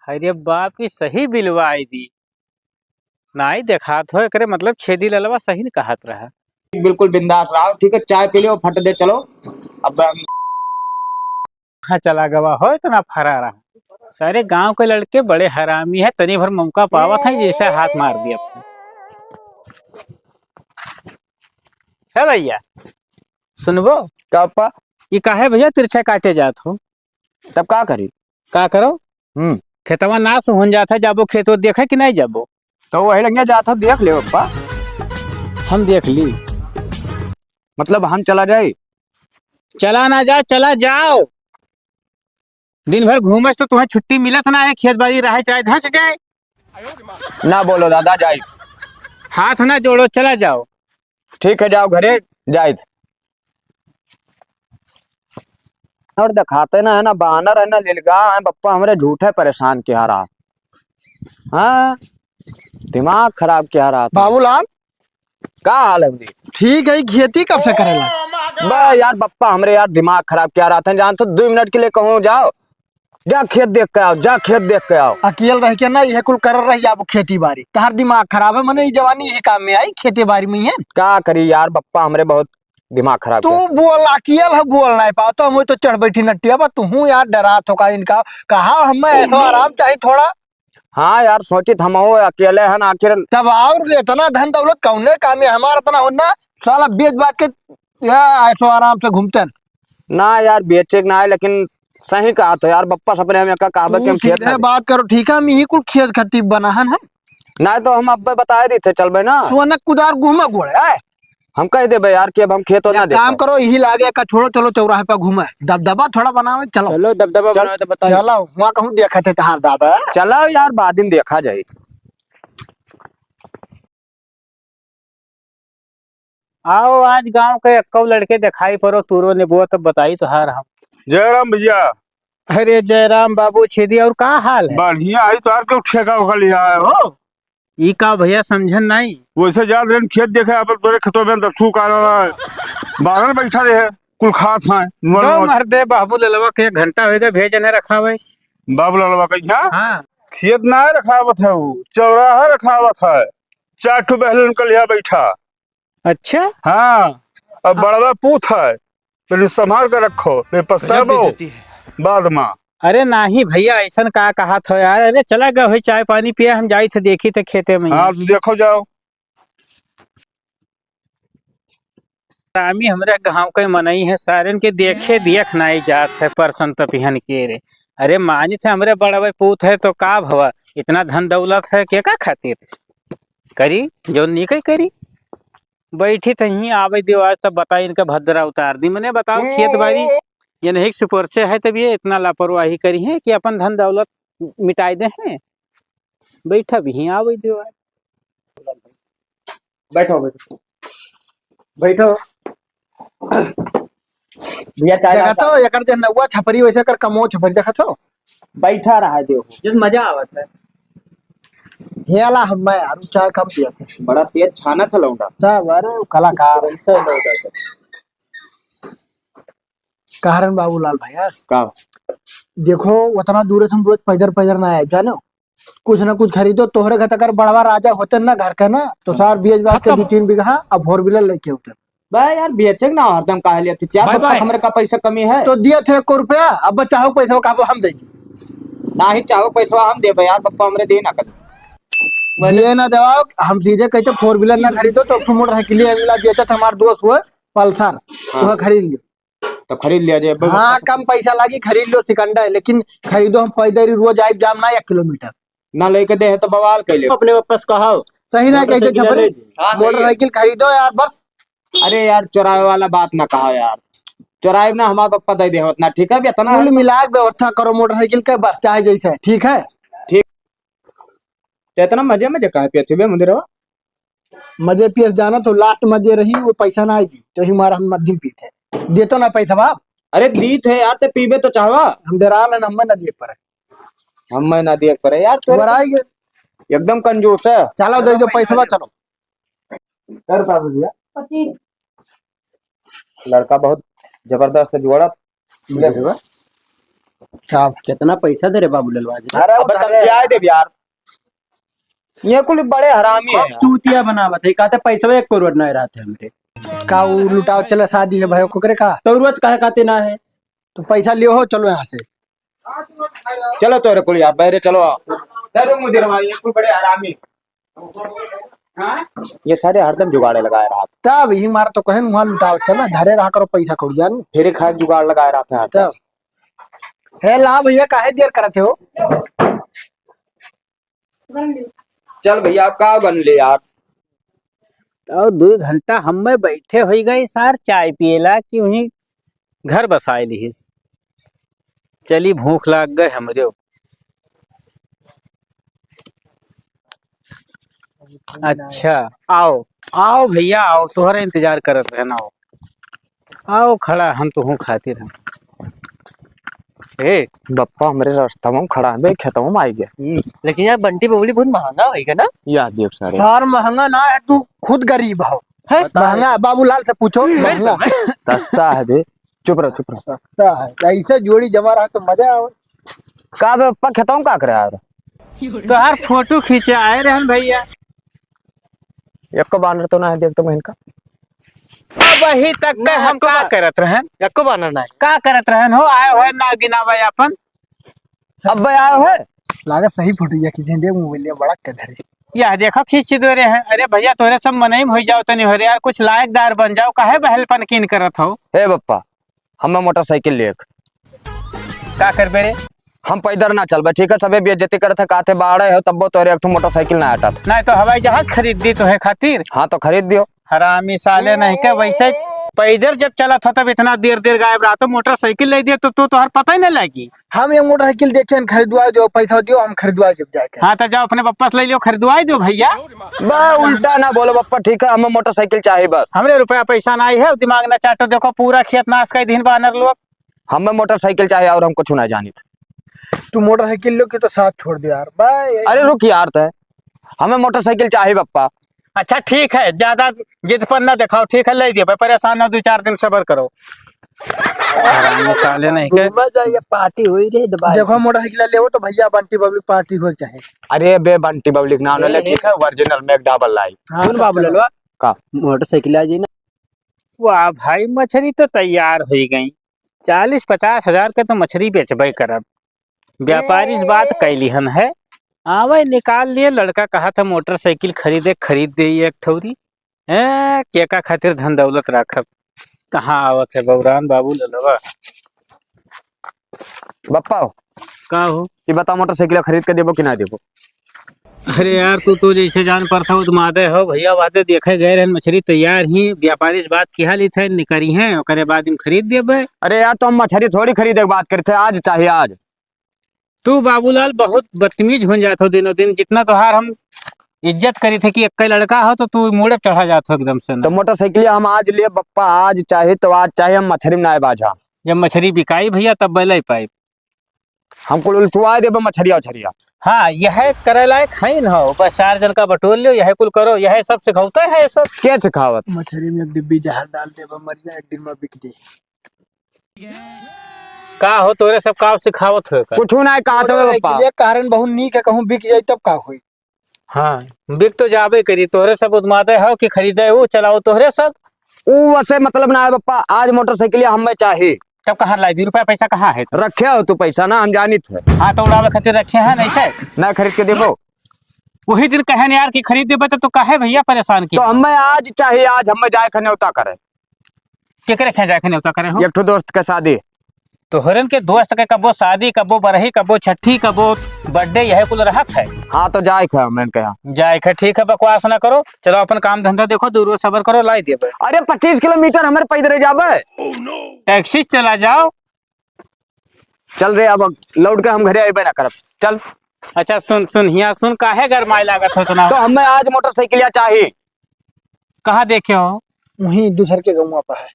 अरे बाप की सही बिलवाई दी। नाई देखात हो एकरे मतलब छेदी ललवा सही न कहत रहा। बिल्कुल बिंदास रहो। ठीक है, चाय पी लो, फट दे चलो। अब हाँ चला गवा हो इतना फरा रहा। सारे गांव के लड़के बड़े हरामी है, तनी भर मौका पावत है जैसे हाथ मार दिया अपने। है भैया सुनबो कपा ये काहे भैया तिरछा काटे जात हो? तब का करी? का करो? खेतवा नाश हो जाता, जाबो खेतो देखा कि नहीं जाबो? तो वही लगे जाता देख ले पप्पा। हम देख ली। मतलब हम चला जाए? चला ना जाओ, चला जाओ। दिन भर घूमस तो तुम्हें छुट्टी मिलत ना है, खेत बाड़ी रहे चाहे धंस जाए। ना बोलो दादा, जाए। हाथ ना जोड़ो, चला जाओ। ठीक है, जाओ घरे जाए। और दिखाते ना है ना बानर है ना लीलगा है पप्पा, हमारे झूठे परेशान किया रहा। हाँ, दिमाग खराब किया रहा था। बाबूलाल का हाल है जी? ठीक है, खेती कब से करेला? बा यार पप्पा हमरे यार दिमाग खराब किया रहा था। जान तो 2 मिनट के लिए कहूँ जाओ, जा खेत देख के आओ, जा खेत देख के आओ। अकेले रह के ना यह कुल कर रही आप खेती बाड़ी, तहार दिमाग खराब है। मने जवानी यही काम में आई, खेती बाड़ी में ही है। क्या करी यार पप्पा, हमरे बहुत दिमाग खराब तू किया। बोल अकेले है, बोल नहीं पाओ तो हम तो चढ़ बैठी नटिया बा। तू यार डरा तो का इनका कहा हमें ऐसा आराम चाहिए थोड़ा। हाँ यार सोचित हम हो अकेले है ना आखिर। तब और इतना धन दौलत कौने काम है हमारा इतना होना? साला बेच बात के ऐसो आराम से घूमते हैं। ना यार बेचे ना है, लेकिन सही कहा तो यार पप्पा सपने हमें का कहा कि हम खेत सीधे बात करो, ठीक है? हम यही कुल खेत खती बना है हम। ना तो हम अब बताए दी थे चल ना सोनक कुदार घूमा गोड़े है। हम कह दे यार कि अब हम खेत ना दे। काम करो, यही लागे का छोड़ो, चलो चौराहे पे घूमे, दबदबा थोड़ा बनावे। चलो चलो दबदबा बनाओ तो बताओ। चलो वहाँ कहूँ देखा थे तहार दादा। चलो यार बाद दिन देखा जाए। आओ आज गांव के एक्को लड़के दिखाई पड़ो, तूरो ने वो तो बताई तो हार हम। जयराम भैया। अरे जयराम बाबू छेदी, और का हाल है? बढ़िया आई तो यार क्यों ठेका उखा लिया है हो? ई का भैया समझन नहीं। वैसे जा रहे खेत देखे अपन तोरे खेतों में दक्षु का बाहर बैठा रहे कुल खात है। दो मर्दे बाबू ललवा के 1 घंटा हो गए भेज ने रखा हुआ। बाबू लड़वा कहीं हाँ खेत ना रखावत है, वो चौराहा रखावत है। 4 ठो बहलन कल यहाँ बैठा। अच्छा हाँ, अब बड़वा पूत है, पहले संभाल कर रखो, फिर पछताबो बाद में। अरे नाही भैया ऐसा का कहा था यार। अरे चला गया भाई, चाय पानी पिया, हम जाई थे देखी थे खेते में। हाँ तो देखो जाओ। आमी हमारे गांव के मनई है, सारन के देखे देख नहीं जात है परसन तपिहन के रे। अरे मानी थे हमरे बड़वे पूत है तो का भवा, इतना धन दौलत है के का खातिर करी जो निकल करी। बैठी तही आवे दियो आज तब बताई इनका भद्रा उतार दी। मैंने बताओ खेत बाड़ी ये नहीं सुपर से है, तब ये इतना लापरवाही करी है कि अपन धन दौलत मिटाई दे हैं। बैठा भी आवे दियो आज। बैठो बैठो बैठो भैया चाय देखा तो एकर जे नौवा छपरी वैसे कर कमो छपरी देखा तो बैठा रहा है देखो जिस मजा आवत है। हेला हम यार चाय कम पिया थे। बड़ा तेज छाना था लौंडा। सब अरे कलाकार कारण बाबूलाल भैया का देखो उतना दूर से हम रोज पैदल पैदल ना आए जानो, कुछ ना कुछ खरीदो। तोहरे घर अगर बड़वा राजा होते ना घर का ना, तो सार बेच बात के 2-3 बीघा अब 4 व्हीलर लेके होते। बा यार बेचेग ना हरदम काहे लेती थी यार, तब हमरे का पैसा कमी है तो दिए थे 1 रुपया, अब चाहो पैसा का हम देंगे। ना ही चाहो पैसा हम देबे यार पप्पा, हमरे दे ना कर दिए ना दवाओ। हम सीधे कहते 4 व्हीलर ना खरीदो तो मोटरसाइकिल अगला बेचा था हमारे दोस्त हुए पल्सर, तो खरीद लियो। तो खरीद लिया जाए। हाँ कम पैसा लगी, खरीद लो सिकंडा है, लेकिन खरीदो हम पैदल ही रोज आइब जाम ना 1 किलोमीटर ना लेके दे है तो बवाल कैले अपने वापस कहो सही ना कहते छपरी। मोटरसाइकिल खरीदो यार बस। अरे यार चौराहे वाला बात ना कहा यार, चौराहे ना हमारा पप्पा दे दे होतना। ठीक है इतना कुल मिला के व्यवस्था करो मोटरसाइकिल का, बस चाहे जैसे ठीक है। ठीक तो इतना मजे मजे कहा पे थे मंदिर मजे पियस जाना तो लास्ट मजे रही, वो पैसा ना आएगी तो हमारा हम मध्यम पीते देतो ना पैसा बाप। अरे दी थे यार ते पीबे तो चाहवा हम डरा ना हम ना दे पर हम ना देख पड़े यार तो आएंगे एकदम कंजूस है। चलो दे दो पैसा चलो। कर बाबू भैया 25 लड़का बहुत जबरदस्त जोड़ा मिले हुआ। क्या कितना पैसा दे रे बाबू ललवा जी? अरे अब तुम जाए दे यार, ये कुल बड़े हरामी है यार। चूतिया बनावत है, कहते पैसा 1 करोड़ नहीं रहते हमरे। का वो लुटाओ चला शादी है भाई को करे का तो रोज कहे कहते ना है। तो पैसा लियो हो चलो यहाँ से। चलो तो कुल यार बहरे चलो मुदीर भाई, ये कुल बड़े हरामी। ये सारे हरदम जुगाड़े लगाए रहा तब ही मार तो कहे वहाँ लुटाओ चला धरे रहा करो पैसा कौड़ जान फिर खाए जुगाड़ लगाए रहते हैं। तब हे ला भैया काहे देर करते हो। चल भैया आप का बन ले यार। और 2 घंटा हमें बैठे हो गए सार चाय पिएला कि वहीं घर बसाए ली। चली भूख लाग गए हमरे। अच्छा आओ आओ भैया आओ, तुम्हारा इंतजार करत रहना। आओ खड़ा हम तो हूँ खातिर हम। ए बप्पा हमारे रास्ता में खड़ा है, खेतों में आई गया। लेकिन यार बंटी बबली बहुत महंगा होगा ना? यार देख सारे यार महंगा ना है, तू खुद गरीब हो। महंगा बाबूलाल से पूछो महंगा सस्ता है बे। चुप रहो चुप रहो। सस्ता है, ऐसे जोड़ी जमा रहा तो मजा आवे। का बे पप्पा खेतों में का करे यार? तो हर फोटो खींचे आए रहन भैया। एक को बानर तो ना है, देख तो मैं इनका। अब वही तक के हम का करत रहन, एको बानर ना है। का करत रहन हो, आए हो ना गिनावे अपन। अब आया है लागत सही फोटो या खींचे दे मोबाइल बड़ा के धरे। यह देखो खींच दे रहे हैं। अरे भैया तोरे सब मनई में हो जाओ तनी हो यार, कुछ लायकदार बन जाओ, काहे बहलपन कीन करत हो। ए बप्पा हमें मोटरसाइकिल लेक का करबे रे? हम पैदल ना चलबे, ठीक है? सबे बेइज्जती करत है, काथे बाड़े हो तब तोरे एक ठो मोटरसाइकिल ना हटत। नहीं तो हवाई जहाज खरीद दी तो है खातिर। हाँ तो खरीद दियो। हरामी साले नहीं के वैसे पैदल जब चला था तब इतना देर देर गायब रहा, तो मोटरसाइकिल ले दिया तो तुम्हार पता ही नहीं लगी। हम ये मोटरसाइकिल देखे खरीदवा दो, पैसा दियो हम खरीदवा जब जाके। हाँ तो जाओ अपने पप्पा से ले लो, खरीदवाई दो भैया। बा उल्टा ना बोलो बप्पा, ठीक है? हमें मोटरसाइकिल चाहिए बस। हमरे रुपया पैसा ना आई है, दिमाग ना चाटो। देखो पूरा खेत नाश कर दिन बानर लोग। हमें मोटरसाइकिल चाहिए और हम कुछ ना जानित। तू मोटरसाइकिल लो के तो साथ छोड़ दो यार भाई। अरे रुक यार, तो हमें मोटरसाइकिल चाहिए बप्पा। अच्छा ठीक है, ज्यादा जिदपन ना दिखाओ, ठीक है? ले दिए परेशान ना, 2-4 दिन सबर करो। साले नहीं के ये पार्टी हुई रे दबा। देखो मोटरसाइकिल ले हो तो भैया बंटी पब्लिक पार्टी हो चाहे। अरे बे बंटी पब्लिक ना ले, ठीक है? ओरिजिनल में डबल लाई। हाँ, सुन बाबू ललवा का मोटरसाइकिल आ जी ना। वाह भाई, मछली तो तैयार हो गई। 40-50 हजार के तो मछली बेचबे करब। व्यापारी इस बात कैली हन है। आवे निकाल लिए, लड़का कहा था मोटरसाइकिल खरीद दे एक ठौरी। के का खातिर धन दौलत राखब। कहाँ आवत है बौरान बाबू ललवा। बप्पा का हो? ये बता मोटरसाइकिल खरीद के देबो कि ना देबो? अरे यार तू तो जैसे जान पड़ता हो मादे हो भैया, वादे देखे गए रहन मछली तैयार ही। व्यापारी इस बात की हाल थे निकरी है, ओकरे बाद हम खरीद देबे। अरे यार तो हम मछली थोड़ी खरीदे के बात करते, आज चाहिए आज। तू बाबूलाल बहुत बदतमीज हो जाते हो दिनों दिन। जितना तोहार हम इज्जत करी थे कि एक लड़का हो, तो तू मुड़े चढ़ा जाते हो एकदम से। तो मोटरसाइकिल हम आज लिए बप्पा, आज चाहिए तो आज चाहिए। हम मछली में ना बाजा, जब मछली बिकाई भैया तब बेले पाइप हमको उल्टवा देबो मछलिया उछरिया। हाँ यह करे लायक है न हो, बस 4 जन का बटोर लियो, यह कुल करो, यह सब सिखाता है। ये सब क्या सिखावत? मछली में एक डिब्बी जहर डाल दे मर जाए, एक दिन में बिक जाए। का हो तोरे सब का सिखावत हो का? कुछ ना कहा तो बप्पा। ये कारण बहुत नीक है, कहूँ बिक जाए तब का होई। हाँ बिक तो जाबे करी। तोहरे सब उदमादे हो कि खरीदे वो चलाओ तोहरे सब। वो वैसे मतलब ना है बप्पा, आज मोटरसाइकिल हमें चाहिए। तब कहाँ लाई दी? रुपया पैसा कहाँ है? रखे हो तू पैसा ना, हम जानी थे। हाँ तो उड़ावे खातिर रखे हैं नहीं से? ना खरीद के देबो? वही दिन कहे यार कि खरीद देबे तो काहे भैया परेशान की? तो हमें आज चाहिए, आज हमें जाए खन्यौता करे। केकरे खे जाके न्योता करे हो? एक ठो दोस्त के शादी। तोहरन के दोस्त के कबो शादी, कबो बरही, कबो छठी, कबो बर्थडे, यह कुल रहत है। हाँ तो जाए खे मैंने कहा। जाए खे, ठीक है, बकवास ना करो। चलो अपन काम धंधा देखो, दूर सबर करो, लाई देबे। अरे 25 किलोमीटर हमारे पैदल जाबे। टैक्सी से चला जाओ। चल रे, अब लौट के हम घरे आबे ना करब। चल। अच्छा सुन हिया सुन, काहे गरमाई लागत हो तना? तो हमें आज मोटरसाइकिल चाहिए। कहाँ देखे हो? वहीं दूसर के गौवा पर है।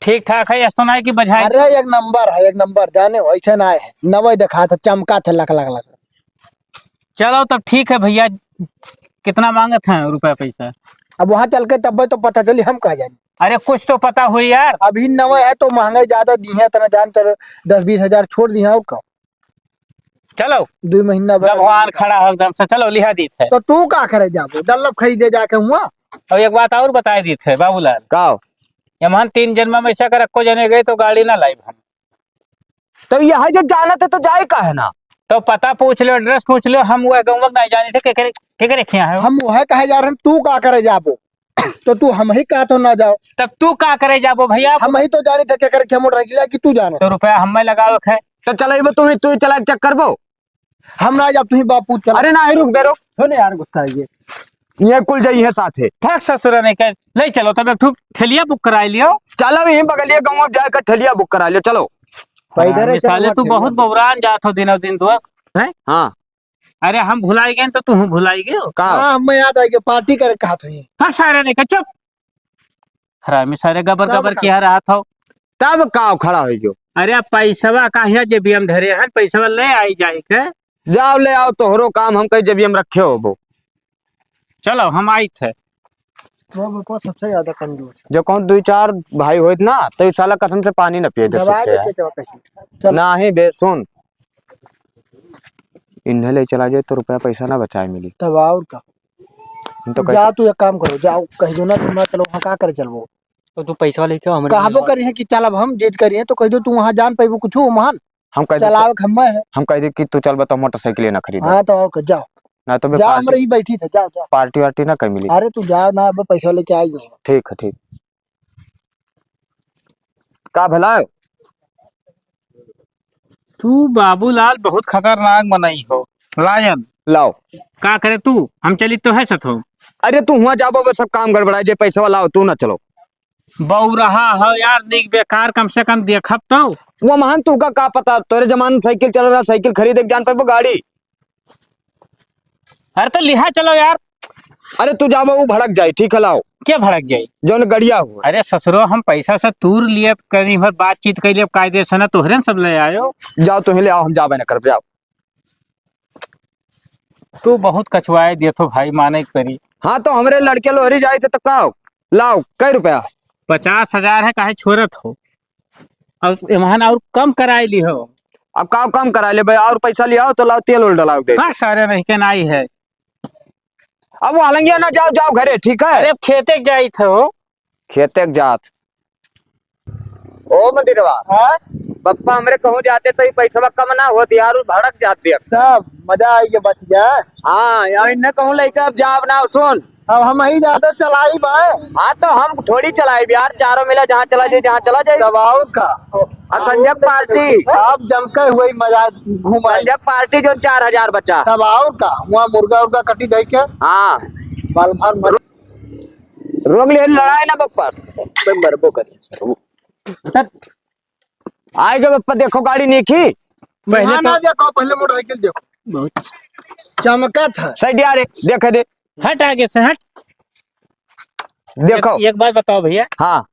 ठीक ठाक है, ऐसा ना है कि बजाय। अरे एक नंबर है, एक नंबर। जाने ऐसा ना है, नवे दिखा था, चमका था, लक लक लक। चलो तब ठीक है भैया, कितना मांगत हैं रुपया पैसा? अब वहां चल के तब तो पता चली हम कहा जाए। अरे कुछ तो पता हुई यार। अभी नवे है तो महंगाई ज्यादा दी है, तना जान तर 10-20 हजार छोड़ दी है और का चलो 2 महीना बाद। भगवान खड़ा है एकदम से, चलो लिहा दी थे। तो तू का करे जाबो डल्लब खरीदे जाके हुआ। और एक बात और बता दी थे बाबूलाल, का यमहन 3 जन्म में ऐसा कर रखो जने गए तो गाड़ी ना लाई हम। तो यहाँ जो जाना था तो जाए का है ना। तो पता पूछ लो, एड्रेस पूछ लो, हम वो गाँव नहीं जाने थे के करे खिया है। हम वह कहे जा रहे हैं, तू का करे जाबो तो तू हम ही का तो ना जाओ। तब तू का करे जाबो भैया। हम ही तो जाने थे क्या करे क्या मोटरसाइकिल कि तू जानो। तो रुपया हमें लगाओ है। तो चलो तू चला चक्कर बो। हम ना जब तुम बापू चल। अरे ना रुक बे रुक, सुन यार गुस्सा है ये कुल जाइए साथे। भाग ससुर नहीं कर ले चलो, तब एक ठुक ठेलिया बुक करा लियो। चलो यहीं बगलिए गाँव जाकर ठेलिया बुक करा लियो चलो। साले तू बहुत बबरान जात हो दिनों दिन दोस्त है। हाँ अरे हम भुलाई गए तो तू भुलाई गए। का हाँ हमें याद आ गया पार्टी करे कहा था ये। हाँ सारे नहीं कर चुप। हरामी सारे गबर गबर किया रहा था। तब का खड़ा हो गयो। अरे पैसवा काहिया जे भी हम धरे हैं, पैसवा ले आई जाए के। जाओ ले आओ तोहरो काम हम कहीं जब हम रखे हो वो। चलो हम आई थे। तो सबसे ज्यादा कंजूस जो कौन 2-4 भाई होत ना तो इस साला कसम से पानी न पिए दे दबा सकते देते हैं। चलो कहीं। ना ही बे सुन, इन्हें ले चला जाए तो रुपया पैसा ना बचाए मिली। तब और का हम तो जा तू एक काम करो, जाओ कह दो ना तुम ना चलो वहाँ का करे चलबो। तो तू पैसा लेके आओ हमारे कहबो करी है कि चल अब हम डेट करिए तो कह दो तू वहाँ जान पाइबो कुछ महान हम कह चलाओ खम्मा है। हम कह दे कि तू चल बता मोटरसाइकिल ना खरीद हाँ तो और का जाओ ना तो जाओ, हमारे ही बैठी थे जाओ जाओ। पार्टी वार्टी ना कहीं मिली। अरे तू जाओ ना, अब पैसा लेके आई नहीं। ठीक है ठीक। का भला तू बाबूलाल बहुत खतरनाक बनाई हो लायन। लाओ। का करे तू, हम चली तो है सत हो। अरे तू हुआ जाबो बस सब काम गड़बड़ाए जे पैसा लाओ तू ना चलो। बहु रहा हो यार निक बेकार, कम से कम देखब तो। वो महान तू का पता, तोरे जमान साइकिल चल रहा, साइकिल खरीद एक जान पाइबो गाड़ी। अरे तो लिहा चलो यार। अरे तू जाबो वो भड़क जाए ठीक है लाओ। क्या भड़क जाये। जौन गड़िया हुआ। अरे ससुरो हम पैसा से तूर लिए कहीं भर बातचीत कर लिए कायदे से ना, तोहरे सब ले आयो। जाओ तुम ले आओ, हम जाबे ना कर जाओ। तू बहुत कछुआए दिए तो भाई माने करी। हाँ तो हमरे लड़के लोहरी जाए थे तो काओ लाओ कई रुपया। 50,000 है काहे छोरत हो। और वहां और कम कराई ली हो। अब काओ कम करा ले भाई, और पैसा लिया तो लाओ तेल उल डलाओ दे। का सारे नहीं के नाई है। अब वो हलंगिया ना जाओ जाओ घरे ठीक है। अरे खेते जाई थे हो। खेते जात ओ मंदिरवा पप्पा हमरे कहूँ जाते तो पैसा कम ना होती यार भड़क जाती। तब मजा आई के बच जाए। हाँ यार इन्हें कहूँ लेके अब जाब ना सुन। अब हम ही ज्यादा चलाई बाए। हाँ तो हम थोड़ी चलाए यार, चारों मिला जहाँ चला जाए जहाँ चला जाए। तब और का और संजय पार्टी अब जमके हुई मजा घुमाई। संजय पार्टी जो 4,000 बचा। तब और का वहाँ मुर्गा उर्गा कटी दे के हाँ बाल भार मर रोक ले लड़ाई ना बप्पा मरबो करी। आएगा बप्पा देखो गाड़ी नीखी। पहले ना देखो, पहले मोटरसाइकिल देखो बहुत चमका था। सही दिया रे देखे दे हट आगे से हट। देखो। एक बात बताओ भैया, हाँ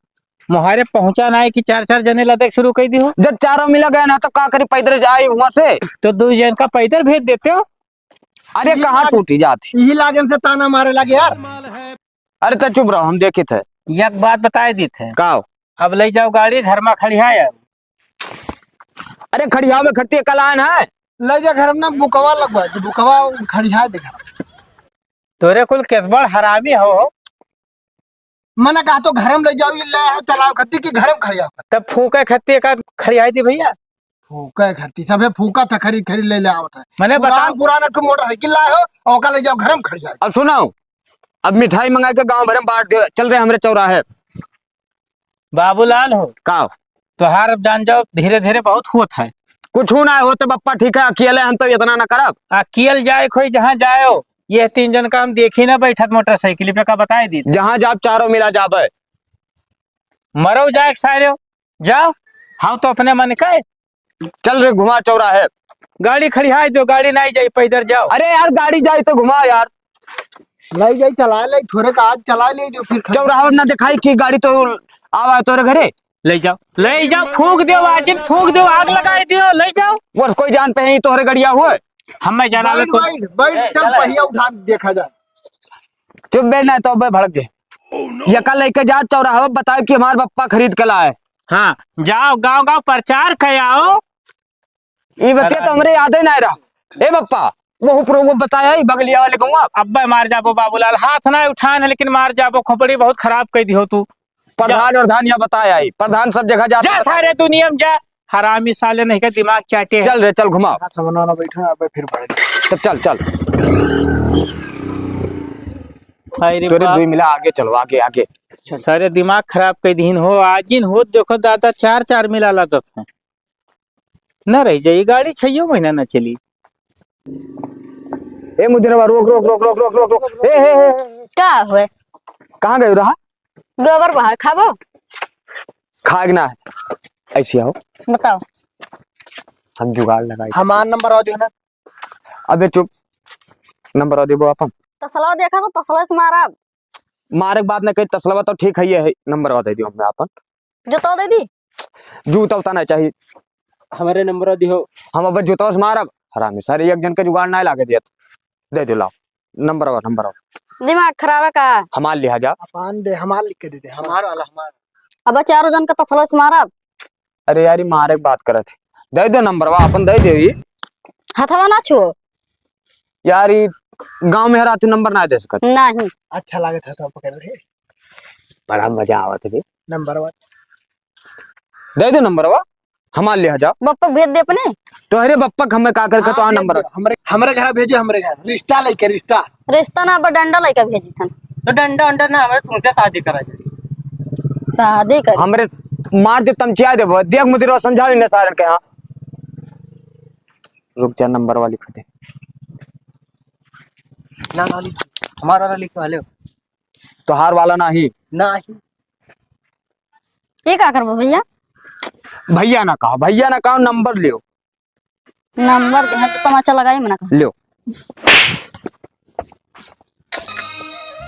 मुहारे पहुंचा ना है कि 4-4 जने लदक शुरू कर दी हो। जब चारों मिला गया ना तो का करी पैदल जाए वहां से। तो 2 जन का पैदल भेज देते हो। अरे कहाँ टूटी जाती। यही लागन से ताना मारे लगे यार। अरे तो चुप रहो हम देखे थे। एक बात बताए दी थे, का अब ले जाओ गाड़ी धर्मा खड़ी है। अरे खड़िया में खड़ती कलान है। ले जा घर में बुकवा लगवा, बुकवा खड़िया देखा। तोरे कुल केतबड़ हरामी हो। मैंने कहा तो घर में ले जाओ, ये ले चलाओ खत्ती की घर में खड़िया। तब फूके खत्ते का खड़ियाई थी भैया। फूका खत्ती सबे फूका था, खरीद खरीद ले ले आवत है। मैंने बताओ पुराना तो मोटरसाइकिल लाए हो और का ले जाओ घर में खड़िया। अब सुनो, अब मिठाई मंगा के गांव भर में बांट दे। चल रहे हमरे चौराहे। बाबूलाल हो का तोहार अब जान जाओ धीरे धीरे बहुत हुत है। कुछ ना हो तो बप्पा ठीक है, अकेले हम तो इतना ना करब। अकेल जाए कोई जहाँ जाओ, ये 3 जन का हम देखी ना बैठत मोटरसाइकिल पे का बताए दी। जहाँ जाब चारों मिला जाबे। मरो जाए सारे जाओ। हाँ तो अपने मन का चल रे घुमा चौराहे। गाड़ी खड़ी है जो गाड़ी नहीं जाई पैदल जाओ। अरे यार गाड़ी जाए तो घुमा यार। ले जाई चला ले, थोड़े का आज चला ले जो फिर चौराहा ना दिखाई की गाड़ी तो आवा तोरे घरे। ले जाओ फूक दो, आज फूक दो, आग लगाई दियो, ले जाओ। वो कोई जान पे ही तोहरे गड़िया हुए। हमें जाना बैठ चल पहिया उठा देखा जाए। चुप बैठ ना तो भड़क जाए। यका लेके जा चौराहा बताओ कि हमारे पप्पा खरीद के लाए। हाँ जाओ गांव गांव प्रचार कर आओ। ये बतिया तो हमरे याद ही नहीं रहा। ए पप्पा वो बताया ही बगलिया वाले कहूँगा। अब्बा मार जाबो बाबूलाल, हाथ ना उठान है लेकिन मार जाबो, खोपड़ी बहुत खराब कर दी हो तू। प्रधान और धान या बताया ही, प्रधान सब जगह जा जाता। सारे दुनिया में जा, हरामी साले नहीं का दिमाग चाटे है। चल रे चल घुमाओ। समझना ना बैठा, अब फिर बढ़ गया। चल चल अरे तेरे बाप, दुई मिला, आगे चलो आगे आगे। सारे दिमाग खराब कर दीन हो। आजिन हो देखो दादा, 4 मिला लागत है न रह जाई गाड़ी, 6 महीना न चली। ए मुदिरवा रोक रोक रोक रोक रोक रोक रोक। ए का हुए कहाँ गए रहा? गोबर बहा खाबो खागना है ऐसे आओ, बताओ। हम जुगाड़ लगाए। हमार नंबर और दियो ना। अबे चुप, नंबर दे अपन। तसला देखा तो तसला से मारा मारे बात न कही, तसलवा तो ठीक है, ये है नंबर दे दियो हमें अपन। जो तो दे दी जूता उता नहीं चाहिए हमारे नंबर दियो। हम अब जूता से मारब। हरामी सारे एक जन के जुगाड़ ना लागे दिया, दे दो लाओ नंबर। दिमाग खराब है का? हमार लिहाजा अपन दे, हमार लिख के दे दे, हमार वाला हमार। अब 4 जन का तसला से मारा। अरे यार मारे बात करे थे, दे दो नंबर अपन दे दे। हथवा ना छुओ यार गांव में हरा तू नंबर ना दे सकत। नहीं। अच्छा लागत है तो पकड़ रहे, बड़ा मजा आवत है। नंबर वन दे दो नंबर हमार लिहाजा। बप्पा भेज दे अपने। तो अरे बप्पा हमें का करके तो नंबर हमरे घर भेजे, हमरे घर रिश्ता लेके रिश्ता। रिश्ता ना अब डंडा लेकर भेजी थन। तो डंडा अंडा ना हमारे तुमसे शादी करा जाए। शादी कर हमरे मार दे तमचिया दे देख मुदिरवा समझाओ इन्हें सारे के। हाँ रुक जा, नंबर वाली खदे ना हमारा वाला लिखवा ले। तो हार वाला नहीं नहीं ये का करबो भैया? भैया ना कहो नंबर लियो। नंबर दे तो तमाचा लगाई मना का। लियो।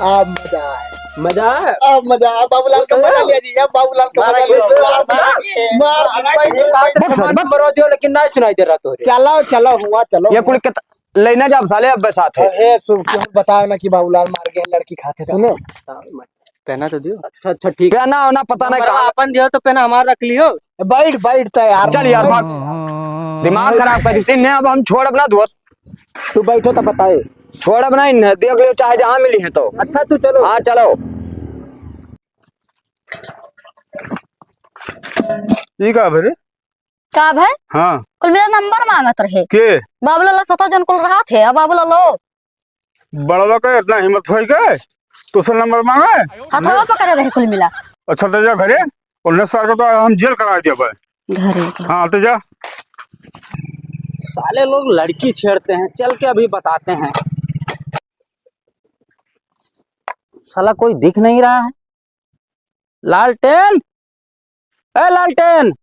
अब मजा आए, मजा है। अब मजा आए। बाबूलाल का मजा लिया जी, अब बाबूलाल का मजा लिया। मार नंबर दियो लेकिन ना सुनाई दे रहा तो। चलो चलो हुआ चलो। ये कुल के लेना जब साले अब साथ है। ए सुन क्यों बताओ ना कि बाबूलाल मार गए लड़की खाते तूने। पहना तो दियो। अच्छा ठीक पहना होना पता नहीं कहाँ। अपन दियो तो पहना हमारा रख लियो। बैठ बैठ तैयार। चल यार भाग, दिमाग खराब कर दी। अब हम छोड़ अपना दोस्त, तू बैठो तो बताए। छोड़ अपना इन्हें, देख लियो चाहे जहाँ मिली है तो। अच्छा तू चलो। हाँ चलो। ठीक है फिर। का भाई हाँ कुल मेरा नंबर मांगत रहे। के बाबूलाल 7 जन कुल रहा थे। अब बाबूलाल बड़वा का इतना हिम्मत हो गए तुझसे नंबर मांगा है? हथवा पकड़े रहे कुल मिला। अच्छा तो जा घरे, 19 साल का तो हम जेल करा दिया भाई। घरे हाँ तो जा। साले लोग लड़की छेड़ते हैं, चल के अभी बताते हैं। साला कोई दिख नहीं रहा है। लालटेन, ए लालटेन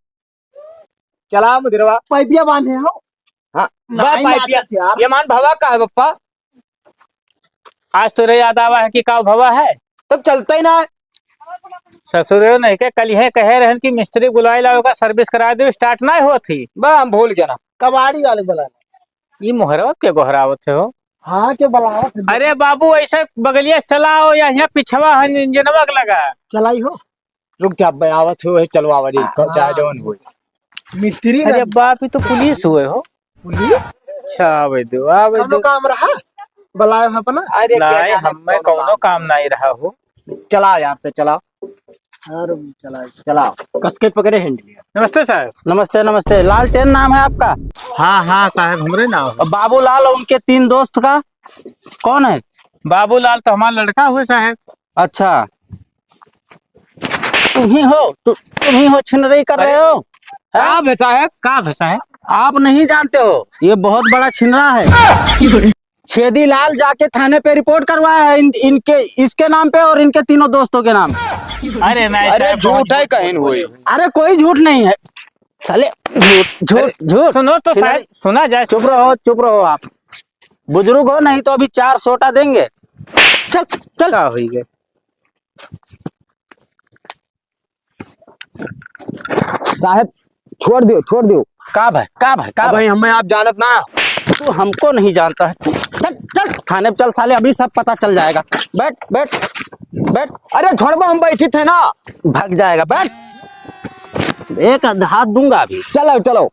चला मुदिरवा। पैपिया बांधे हो। हाँ नहीं पाइपिया। आते यार। ये मान भवा का है पप्पा? आज तो याद आवा है कि का भवा है, तब चलता ही ना है। ससुर नहीं के कल है कहे रहन कि मिस्त्री बुलाई ला होगा, सर्विस करा दो, स्टार्ट ना हो थी। बा हम भूल गया ना। कबाड़ी वाले बुलाना। ये मुहरवत के गोहरावत हो। हाँ के बुलावत। अरे बाबू ऐसे बगलिया चलाओ या यहाँ पिछवा है इंजनवा लगा। चलाई हो रुक जा भाई, आवत हुए चलो आवाज चाहे जवन हुए। मिस्त्री अरे बाप, ये तो पुलिस हुए हो। पुलिस अच्छा आवे दो आवे कौनो दो। काम रहा बुलाए हो अपना। अरे लाए हमें कौनो काम नहीं रहा हो। चला यार तो चला अरे चलाई। चला। कसके पकड़े हैंडल। नमस्ते साहब। नमस्ते नमस्ते। लालटेन नाम है आपका? हाँ हाँ साहब, हमरे नाम है। बाबूलाल और उनके 3 दोस्त का कौन है? बाबूलाल तो हमारा लड़का हुए साहब। अच्छा तुम ही हो छिनरई कर रहे हो? आप है साहब? का है साहब? आप नहीं जानते हो, ये बहुत बड़ा छिनरा है। छेदी लाल जाके थाने पे रिपोर्ट करवाया है इनके इसके नाम पे और इनके 3 दोस्तों के नाम पे। अरे नहीं अरे साहब, झूठ है कहीं हुई। अरे कोई झूठ नहीं है साले। झूठ सुनो तो साहब, सुना जाए। चुप रहो आप। बुजुर्ग हो, नहीं तो अभी 4 सोटा देंगे। चल चल। क्या हुई गए? साहब छोड़ दियो। का भाई हमें आप जानत ना। तू हमको नहीं जानता है। चल चल थाने पे चल साले, अभी सब पता चल जाएगा। बैठ बैठ। बैठ। अरे छोड़बो, हम बैठी थे ना, भाग जाएगा। बैठ, एक हाथ दूंगा अभी। चलो चलो,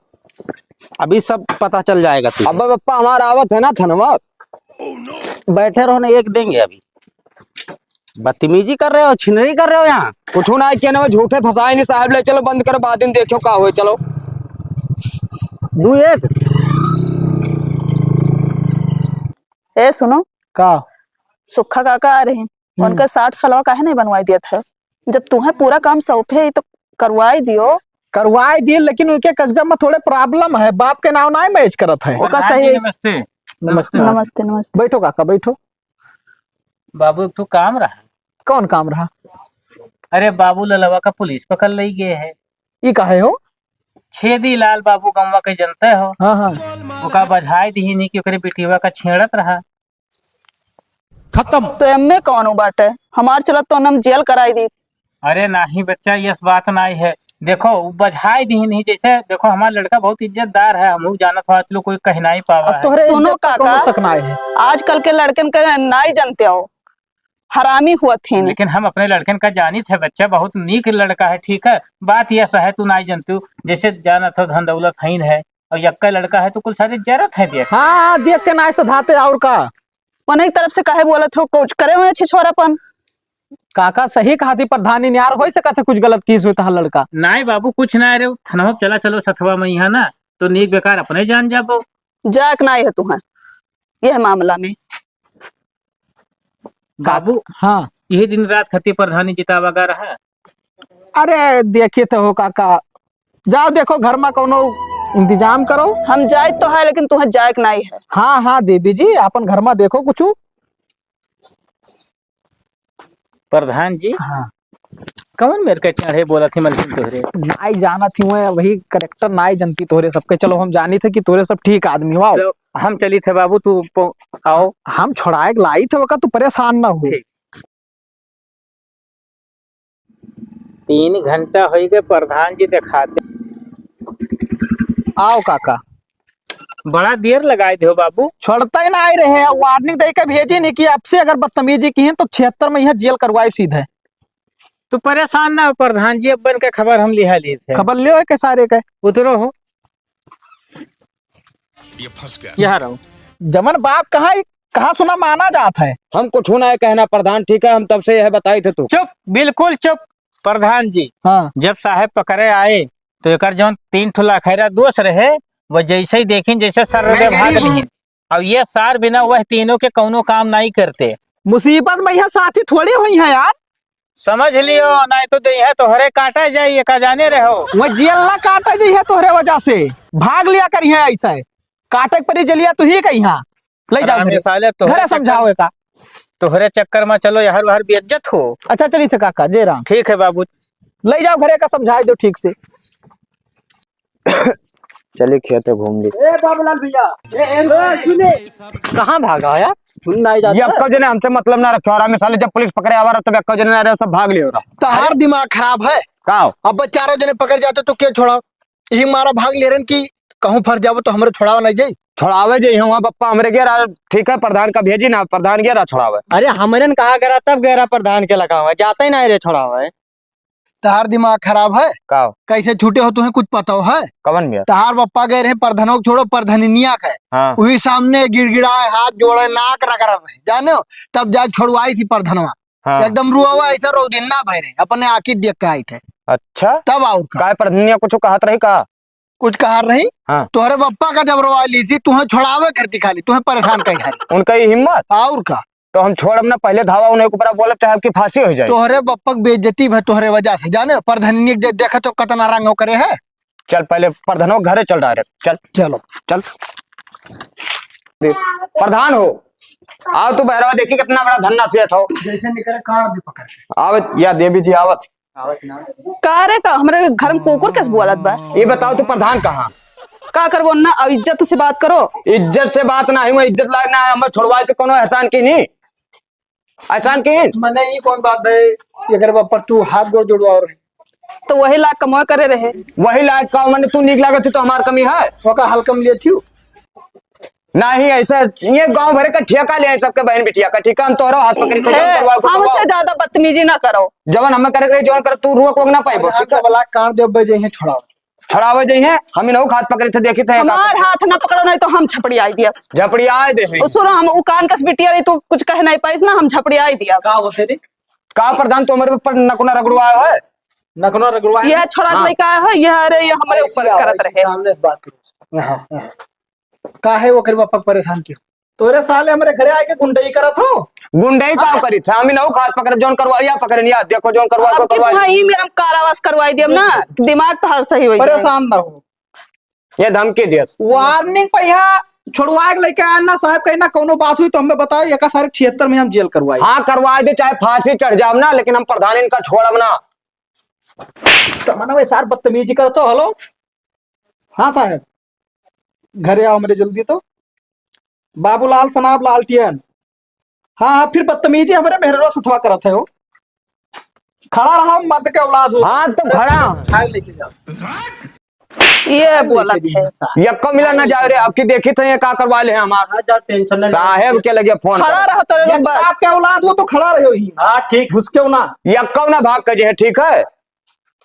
अभी सब पता चल जाएगा तुझे। अब पप्पा हमारा आवत है ना धनवा। बैठे रहो ना, एक देंगे अभी। बदतमीजी कर रहे हो, छिनरी कर रहे हो यहाँ। कुछ ना क्या ना झूठे फंसाए नहीं साहब, ले चलो बंद करो, बाद दिन देखो का हुए। चलो दू एक। ए सुनो, का सुखा काका आ रहे हैं, उनका 60 सालवा काहे नहीं बनवाई दिया था? जब तुम्हें पूरा काम सौंपे ही तो करवाई दियो। करवाए दिए, लेकिन उनके कागजा में थोड़े प्रॉब्लम है, बाप के नाम नहीं मैच करत है। ओका प्रधान जी, सही। नमस्ते। नमस्ते। नमस्ते नमस्ते। बैठो काका बैठो। बाबू तू काम रहा? कौन काम रहा? अरे बाबू ललवा का पुलिस पकड़ ले गए है। ये काहे हो? छेदी लाल बाबू गंवा के जनते हो। हाँ हाँ। ओका बधाई दी नहीं कि ओकरे बेटीवा का छेड़त रहा। तो एम्मे कौन बाटे? हमार चलत तो हम जेल कराई दी। अरे नहीं बच्चा, ये बात नहीं है। देखो वो बधाई दी नहीं, जैसे देखो हमारा लड़का बहुत इज्जतदार है, हम जानत हो लोग कोई कह नहीं पावा है। तोहरे सुनो इज्जत पर काका, कौनो शक नाय है। आजकल के लड़कन का नहीं जानते हो, हरामी हुआ थी। लेकिन हम अपने लड़कन का जानी थे बच्चा, बहुत नीक लड़का है। ठीक है, बात यह है तू नहीं जानती, जैसे जानत हो धन दौलत हईन है और यक्का लड़का है तो कुल सारी जरूरत है देख। हाँ देख के नाय सधाते और का। उन्हीं तरफ से काहे बोलत हो, कुछ करे हुए छिछोरापन। काका सही कहा थी, प्रधानी न्यार हो सकत है, कुछ गलत की हुई था लड़का। नहीं बाबू कुछ ना रे, थनवा चला चलो सथवा में यहाँ ना तो नीक बेकार अपने जान जाबो। जाक नहीं है तुम्हें यह मामला में। बाबू हाँ यही दिन रात खती प्रधानी जितावा गा रहा है। अरे देखिए तो हो काका, जाओ देखो घर में कोनो इंतजाम करो। हम जाए तो है, लेकिन तुम्हें जायक नहीं है। हाँ हाँ देवी जी, अपन घर में देखो कुछ। प्रधान जी हाँ कौन मेरे के चढ़े बोला थी मलकिन तोहरे? नाई जाना थी मैं, वही करेक्टर नाई जनती तोरे सबके। चलो हम जानी थे कि तोरे सब ठीक आदमी हो। तो हम चली थे बाबू, तू आओ। हम छोड़ाए लाई थे वका, तू परेशान ना हो। ठीक। 3 घंटा हो गए प्रधान जी दिखाते। आओ काका। बड़ा देर लगाए थे बाबू। छोड़ता ही ना आए रहे, वार्निंग दे के भेजी नहीं कि आपसे अगर बदतमीजी की है तो 76 में यहाँ जेल करवाए सीधे। तो परेशान ना हो प्रधान जी, अब बन के खबर हम लिहा लिए थे। खबर लियो है के सारे के। उतरो हो, ये फंस गया। यहाँ रहो। जमन बाप कहाँ सुना माना जाता है। हम कुछ ना है कहना प्रधान, ठीक है, हम तब से यह बताई थे तू। चुप, बिल्कुल चुप। प्रधान जी हाँ जब साहब पकड़े आए तो एक जो 3 ठुला खैरा दोस्त रहे, वो जैसे ही देखी जैसे सर भाग ली। अब ये सार बिना वह तीनों के कौनो काम नहीं करते। मुसीबत में यहाँ साथी थोड़ी हुई है यार। समझ लियो, नहीं तो है तोहरे काटा जाइए का जाने रहो। वह जेल ना काटे जी है तोहरे वजह से, भाग लिया करी है ऐसा है। काटे परी जलिया तू ही कहीं यहाँ ले जाओ घरे। साले घरे समझाओ का। तोहरे चक्कर में चलो यार बाहर बेइज्जत हो। अच्छा चली थे काका, जय राम। ठीक है बाबू, ले जाओ घरे का, समझाए दो ठीक से। चलिए खेते घूम ली। बाबूलाल भैया, कहाँ भागा यार? सुन नहीं ये जाता। अक्का जने हमसे मतलब ना रखे, और मिसाले जब पुलिस पकड़े आवा रहा तब अक्का जने ना सब भाग लियो रहा। तहार दिमाग खराब है। का अब चारों जने पकड़ जाते तो क्या छोड़ाओ? यही मारा भाग ले रहे कि कहूँ फर जाओ तो हमारे छोड़ाओ नहीं जाई। छोड़ावे जे हुआ पप्पा हमरे गया, ठीक है, प्रधान का भेजी ना, प्रधान गया छोड़ावे। अरे हमरन कहा करा तब गहरा प्रधान के लगा हुआ है, जाता ही नहीं रे छोड़ा हुआ है। तहार दिमाग खराब है। का कैसे छूटे हो तुम्हें कुछ पता है? कवन गया? तहार पप्पा गए रहे प्रधानों को छोड़ो, प्रधानिया का हाँ वही सामने गिड़गिड़ाए, हाथ जोड़े, नाक रगड़ रहे, जाने हो? तब जाके छोड़वाई थी प्रधानवा। हाँ। एकदम रुआ हुआ ऐसा रोदिन्ना भय रहे, अपने आँखी देख के आई थे अच्छा, तब। और काय प्रधानिया कुछ कहत रही का? कुछ कहा रही? हाँ। तोहरे पप्पा का जब रोवा ली थी, तुम्हें छोड़ावे करती, खाली तुम्हें परेशान कर घरी। उनका ये हिम्मत? और का तो हम छोड़ अपना पहले धावा उन्हें ऊपर बोले चाहे कि फांसी हो जाए। तोहरे पप्पा की बेइज्जती है तोहरे वजह से, जाने? प्रधानी देखा तो कतना रंग करे है। चल पहले प्रधानों घरे चल डायरेक्ट, चल चलो चल। प्रधान हो, आओ तू बहरवा, देखी कितना बड़ा धन्ना सेठ हो। जैसे निकले कार भी पकड़। आवत या देवी जी आवत। का रे का हमारे घर में कुकुर कैसे बोलत बा? ये बताओ तू प्रधान कहाँ? का करबो ना, अब इज्जत से बात करो। इज्जत से बात ना हुई, इज्जत लायक ना है, हमें छोड़वा के कोनो एहसान की नहीं। एहसान की मने ये कौन बात भाई? अगर पर तू हाथ गोड़ जोड़वा रही तो वही लाख कमोए करे रहे। वही लायक का मैंने तू निक लागत थी तो हमार कमी है। ओका हल्कम लिए थी। नहीं ऐसा ये गांव भर का ठेका ले सबके बहन बिटिया का ठीक है हम तोरो हाथ पकड़ी के जौन करवाओ को हमसे करवाओ। ज्यादा बदतमीजी ना करो। जवन हमें करे करे जौन कर तू रोक वोक ना पाइबो हाथ से बला काट दे बजे हैं छोड़ाओ। छड़ावे जई है हम इनहु हाथ पकड़े थे देखी थे हमार हाथ ना पकड़ो नहीं तो हम झपड़ी आई दिया। झपड़ी आए दे हैं। सुनो हम उकान कस बिटिया रही तो कुछ कह नहीं पाइस ना हम झपड़ी आई दिया। का होते रे का प्रधान तो हमारे ऊपर नकुना रगड़वा है नकनो रगड़वा यह छोड़ा हाँ। लड़का है यह अरे ये हमारे ऊपर करत रहे। सामने से बात करो यहाँ का है वो कर बापा परेशान क्यों तोरे साले हमारे घरे आके गुंडई करत हो। गुंडई का करी था हम इनहु हाथ पकड़े जौन करवा या पकड़े नहीं देखो जौन करवा अब को कि करवा तुम्हें ही मेरा कारावास करवाई दियम ना दिमाग तो हर सही हो जाए। परेशान ना हो ये धमकी दिया वार्निंग पे यहाँ छोड़वा के लेके आना साहब कहीं ना कोनो बात हुई तो हमें बताओ एक सारे 76 में हम जेल करवाए। हाँ करवा दे चाहे फांसी चढ़ जाओ ना लेकिन हम प्रधान इनका छोड़ब ना। मना भाई सार बदतमीजी करतो हेलो हाँ साहब घरे आओ मेरे जल्दी तो बाबूलाल सनाब लालटियन हाँ फिर बदतमीजी हमारे मेहरो सथवा करत है वो खड़ा रहा मर्द के औलाद हो। हाँ तो खड़ा भाग लेके जाओ ये बोलत है यक्को मिला ना जा रहे आपकी देखी थे ये का करवा ले हमारा टेंशन साहेब के लगे फोन खड़ा रहो तो लोग बस। आपके औलाद हो तो खड़ा रहो ही हाँ ठीक घुस के ना यक्को ना भाग के जे है ठीक है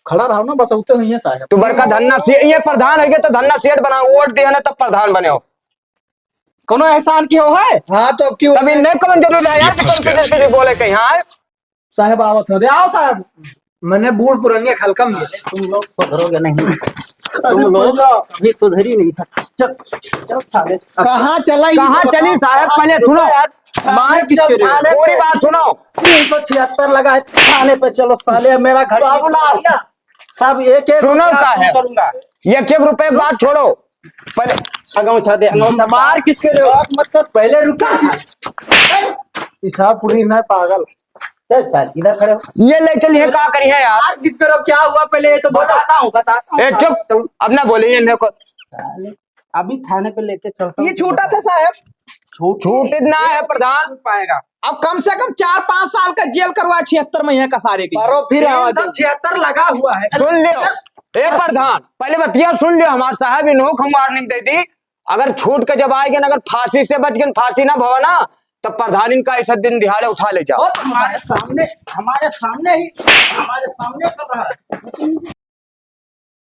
खड़ा रहो ना बस उते हुई है साहब। तू बड़का धन्ना से ये प्रधान हो गया तो धन्ना सेठ बना वोट दिया ना तब प्रधान बने हो कोनो एहसान की हो है हाँ तो क्यों तभी नहीं कौन जरूरी है यार कि तुम किसी बोले कहीं हाँ साहब आवत हो दे आओ साहब मैंने बूढ़ पुरानी खलकम दिए तुम लोग सुधरोगे नहीं तुम लोग अभी सुधर ही नहीं सकते चल चल साले कहाँ चला कहाँ चली साहब पहले सुनो मार किसके रे पूरी बात सुनो 376 लगा है थाने पे चलो साले मेरा घर सब एक एक सुनो साहब करूंगा एक रुपए की बात छोड़ो पहले अंगूठा दे अंगूठा मार किसके रे बात मत कर पहले रुका इच्छा पूरी ना पागल इधर खड़े हो ये ले चलिए का करी है यार किस करो क्या हुआ पहले ये तो बताता हूँ ए चुप अब ना बोलिए इन्हें को अभी थाने पे लेके चलता ये छोटा था साहब छूट इतना है प्रधान पाएगा अब कम से कम 4-5 साल का जेल करवा 76 में का सारे की फिर आवाज 76 लगा हुआ है सुन लियो ए प्रधान पहले बतिया सुन लियो हमारे साहब इन्हों हम वार्निंग दे दी अगर छूट के जब आएंगे अगर फांसी से बच गए फांसी ना भवा ना तब प्रधान इनका ऐसा दिन दिहाड़े उठा ले जाओ हमारे सामने कर रहा है